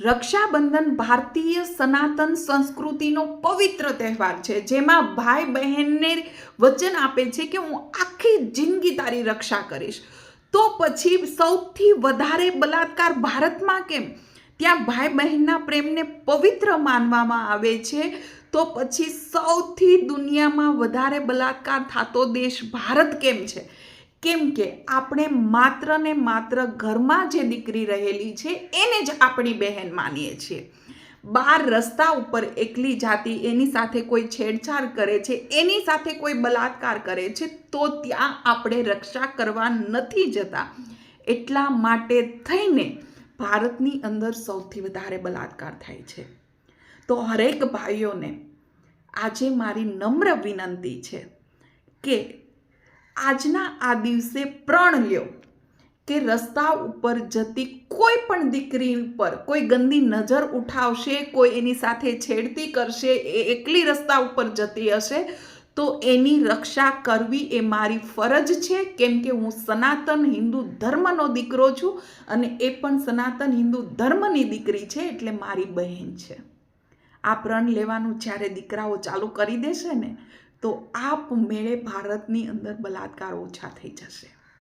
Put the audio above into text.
રક્ષાબંધન ભારતીય સનાતન સંસ્કૃતિનો પવિત્ર તહેવાર છે, જેમાં ભાઈ બહેનને વચન આપે છે કે હું આખી જિંદગી તારી રક્ષા કરીશ. તો પછી સૌથી વધારે બલાત્કાર ભારતમાં કેમ? ત્યાં ભાઈ બહેનના પ્રેમને પવિત્ર માનવામાં આવે છે. તો પછી સૌથી દુનિયામાં વધારે બલાત્કાર થતો દેશ ભારત કેમ છે? કેમ કે આપણે માત્ર ને માત્ર ઘરમાં જે દીકરી રહેલી છે એને જ આપણી બહેન માનીએ છીએ. બહાર રસ્તા ઉપર એકલી જાતી એની સાથે કોઈ છેડછાડ કરે છે, એની સાથે કોઈ બલાત્કાર કરે છે, તો ત્યાં આપણે રક્ષા કરવા નથી જતા. એટલા માટે થઈને ભારતની અંદર સૌથી વધારે બલાત્કાર થાય છે. તો હરેક ભાઈઓને આજે મારી નમ્ર વિનંતી છે કે આજના આ દિવસે પ્રણ લ્યો કે રસ્તા ઉપર જતી કોઈ પણ દીકરી ઉપર કોઈ ગંદી નજર ઉઠાવશે, કોઈ એની સાથે છેડતી કરશે, એ એકલી રસ્તા ઉપર જતી હશે તો એની રક્ષા કરવી એ મારી ફરજ છે. કેમ કે હું સનાતન હિન્દુ ધર્મનો દીકરો છું અને એ પણ સનાતન હિન્દુ ધર્મની દીકરી છે, એટલે મારી બહેન છે. આ પ્રણ લેવાનું જ્યારે દીકરાઓ ચાલુ કરી દેશે ને તો આપમેળે ભારતની અંદર બલાત્કાર ઓછા થઈ જશે.